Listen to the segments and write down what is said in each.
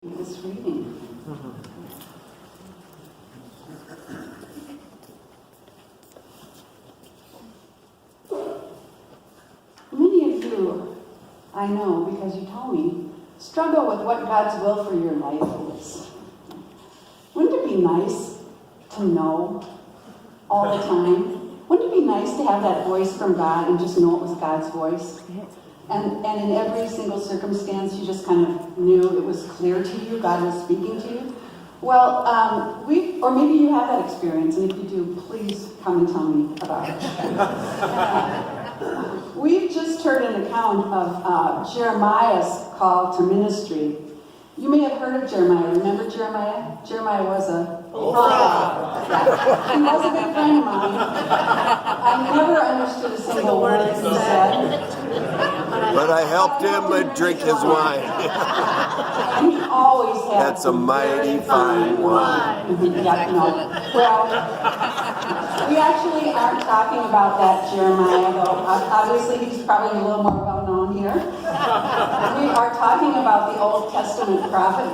This reading. Many of you, I know because you told me, struggle with what God's will for your life is. Wouldn't it be nice to know all the time? Wouldn't it be nice to have that voice from God and just know it was God's voice? And in every single circumstance, you just kind of knew it was clear to you, God was speaking to you. Well, or maybe you have that experience, and if you do, please come and tell me about it. We've just heard an account of Jeremiah's call to ministry. You may have heard of Jeremiah. Remember Jeremiah? Jeremiah was a prophet. Yeah. He was a big friend of mine. I never understood a single word he said. But I helped him drink his wine. And he always had That's a mighty fine wine. Yeah, no. Well, we actually aren't talking about that Jeremiah, though. Obviously, he's probably a little more well-known here. We are talking about the Old Testament prophet,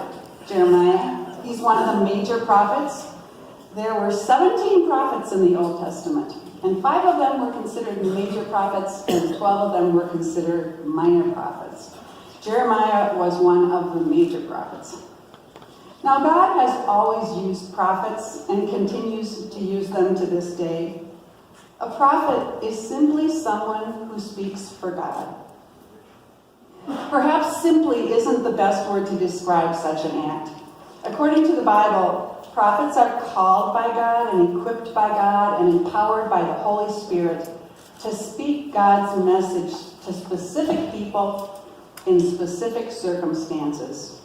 Jeremiah. He's one of the major prophets. There were 17 prophets in the Old Testament. And 5 of them were considered major prophets, and 12 of them were considered minor prophets. Jeremiah was one of the major prophets. Now, God has always used prophets and continues to use them to this day. A prophet is simply someone who speaks for God. Perhaps simply isn't the best word to describe such an act. According to the Bible, prophets are called by God and equipped by God and empowered by the Holy Spirit to speak God's message to specific people in specific circumstances.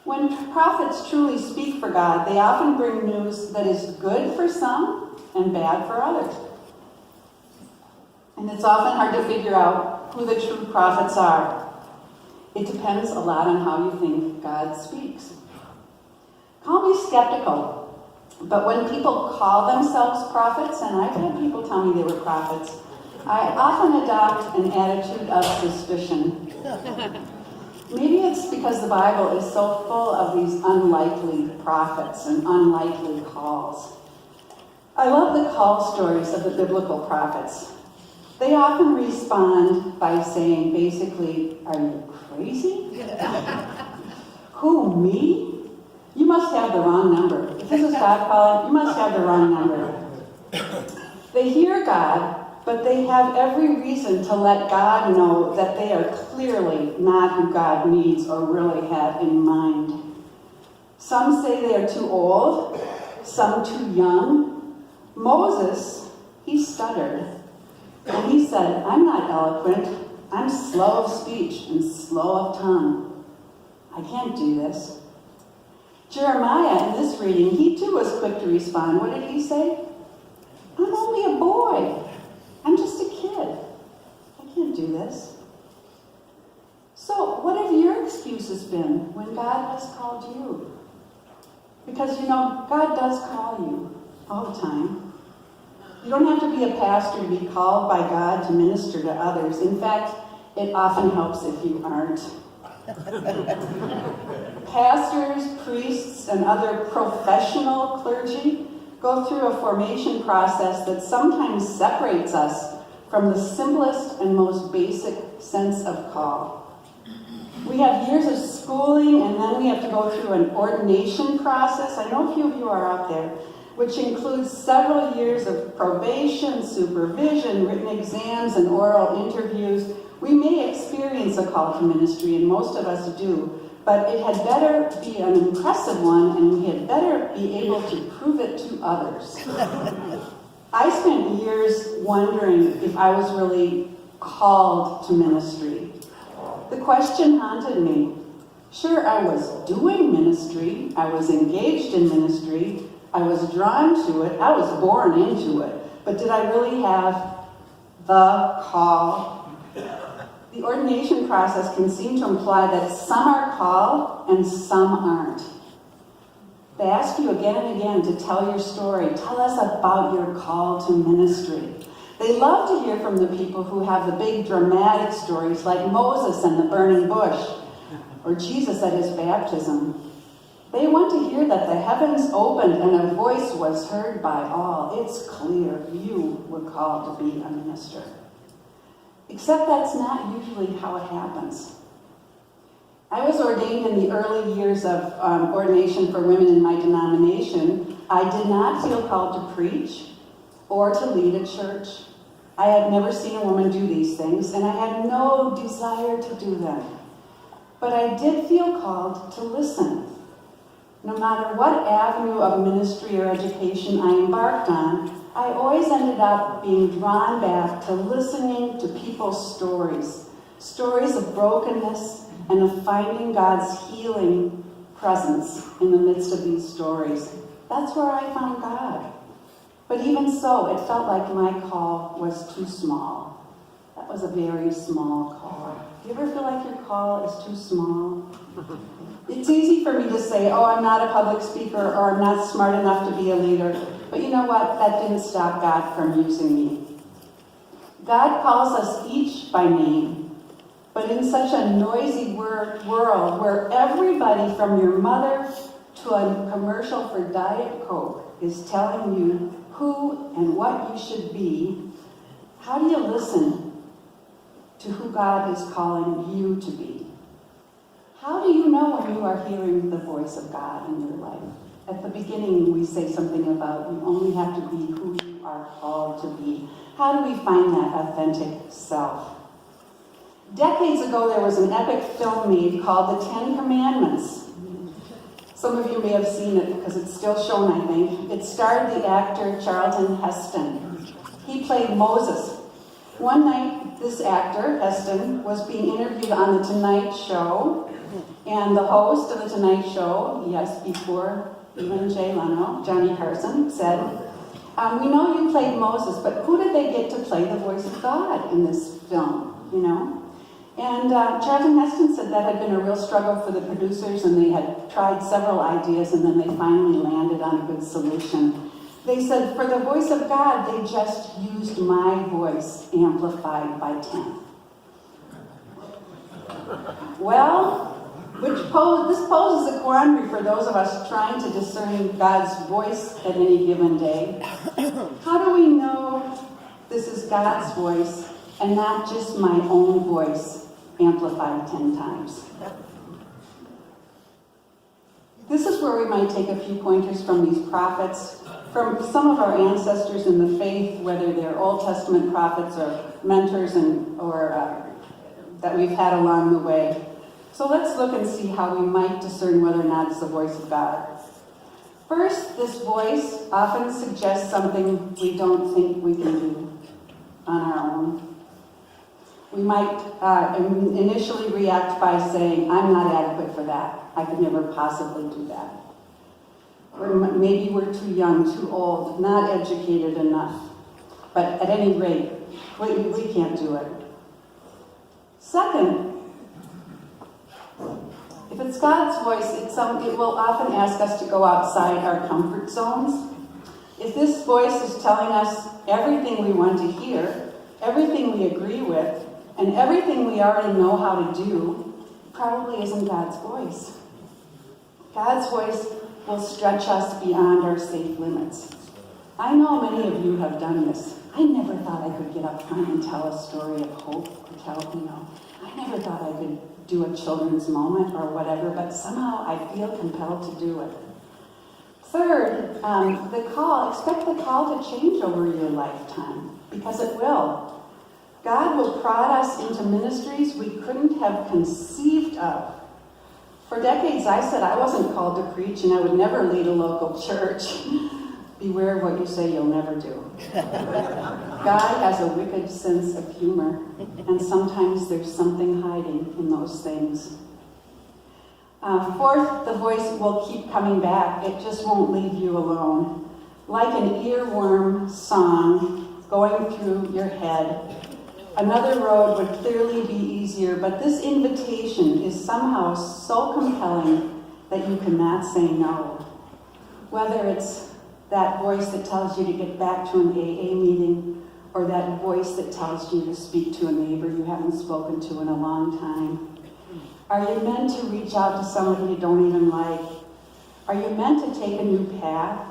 When prophets truly speak for God, they often bring news that is good for some and bad for others. And it's often hard to figure out who the true prophets are. It depends a lot on how you think God speaks. Call me skeptical, but when people call themselves prophets, and I've had people tell me they were prophets, I often adopt an attitude of suspicion. Maybe it's because the Bible is so full of these unlikely prophets and unlikely calls. I love the call stories of the biblical prophets. They often respond by saying, basically, are you crazy? Who, me? You must have the wrong number. If this is God calling, you must have the wrong number. They hear God, but they have every reason to let God know that they are clearly not who God needs or really had in mind. Some say they are too old, some too young. Moses, he stuttered. And he said, I'm not eloquent. I'm slow of speech and slow of tongue. I can't do this. Jeremiah, in this reading, he too was quick to respond. What did he say? I'm only a boy. I'm just a kid. I can't do this. So, what have your excuses been when God has called you? Because, God does call you all the time. You don't have to be a pastor to be called by God to minister to others. In fact, it often helps if you aren't. Pastors, priests, and other professional clergy go through a formation process that sometimes separates us from the simplest and most basic sense of call. We have years of schooling, and then we have to go through an ordination process. I know a few of you are out there, which includes several years of probation, supervision, written exams, and oral interviews. We may experience a call to ministry, and most of us do, but it had better be an impressive one, and we had better be able to prove it to others. I spent years wondering if I was really called to ministry. The question haunted me. Sure, I was doing ministry, I was engaged in ministry, I was drawn to it, I was born into it, but did I really have the call? The ordination process can seem to imply that some are called and some aren't. They ask you again and again to tell your story. Tell us about your call to ministry. They love to hear from the people who have the big dramatic stories like Moses and the burning bush. or Jesus at his baptism. They want to hear that the heavens opened and a voice was heard by all. It's clear you were called to be a minister. Except that's not usually how it happens. I was ordained in the early years of ordination for women in my denomination. I did not feel called to preach or to lead a church. I had never seen a woman do these things, and I had no desire to do them. But I did feel called to listen. No matter what avenue of ministry or education I embarked on, I always ended up being drawn back to listening to people's stories. Stories of brokenness and of finding God's healing presence in the midst of these stories. That's where I found God. But even so, it felt like my call was too small. That was a very small call. Do you ever feel like your call is too small? It's easy for me to say, oh, I'm not a public speaker, or I'm not smart enough to be a leader. But you know what? That didn't stop God from using me. God calls us each by name. But in such a noisy world where everybody from your mother to a commercial for Diet Coke is telling you who and what you should be, how do you listen to who God is calling you to be? How do you know when you are hearing the voice of God in your life? At the beginning, we say something about you only have to be who you are called to be. How do we find that authentic self? Decades ago, there was an epic film made called The 10 Commandments. Some of you may have seen it because it's still shown, I think. It starred the actor Charlton Heston. He played Moses. One night, this actor, Heston, was being interviewed on The Tonight Show, and the host of The Tonight Show, yes, before even Jay Leno, Johnny Carson, said, we know you played Moses, but who did they get to play the voice of God in this film, you know? And Charlton Heston said that had been a real struggle for the producers, and they had tried several ideas, and then they finally landed on a good solution. They said, for the voice of God, they just used my voice amplified by 10. Well, this poses a quandary for those of us trying to discern God's voice at any given day. How do we know this is God's voice and not just my own voice amplified 10 times? This is where we might take a few pointers from these prophets, from some of our ancestors in the faith, whether they're Old Testament prophets or mentors or that we've had along the way. So let's look and see how we might discern whether or not it's the voice of God. First, this voice often suggests something we don't think we can do on our own. We might initially react by saying, I'm not adequate for that. I could never possibly do that. Or maybe we're too young, too old, not educated enough. But at any rate, we can't do it. Second, if it's God's voice, it will often ask us to go outside our comfort zones. If this voice is telling us everything we want to hear, everything we agree with, and everything we already know how to do, it probably isn't God's voice. God's voice will stretch us beyond our safe limits. I know many of you have done this. I never thought I could get up front and tell a story of hope, I never thought I could do a children's moment or whatever, but somehow I feel compelled to do it. Third, expect the call to change over your lifetime, because it will. God will prod us into ministries we couldn't have conceived of. For decades, I said I wasn't called to preach and I would never lead a local church. Beware of what you say you'll never do. God has a wicked sense of humor, and sometimes there's something hiding in those things. Fourth, the voice will keep coming back. It just won't leave you alone. Like an earworm song going through your head. Another road would clearly be easier, but this invitation is somehow so compelling that you cannot say no. Whether it's that voice that tells you to get back to an AA meeting, or that voice that tells you to speak to a neighbor you haven't spoken to in a long time. Are you meant to reach out to somebody you don't even like? Are you meant to take a new path?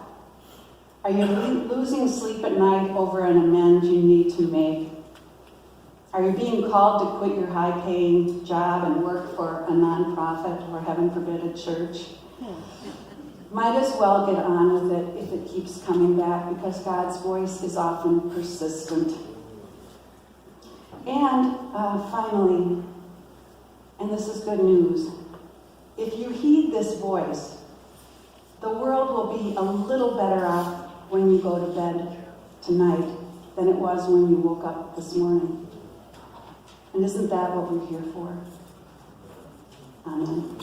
Are you losing sleep at night over an amend you need to make? Are you being called to quit your high-paying job and work for a nonprofit or, heaven forbid, a church? Might as well get on with it if it keeps coming back, because God's voice is often persistent. And finally, and this is good news, if you heed this voice, the world will be a little better off when you go to bed tonight than it was when you woke up this morning. And isn't that what we're here for? Amen.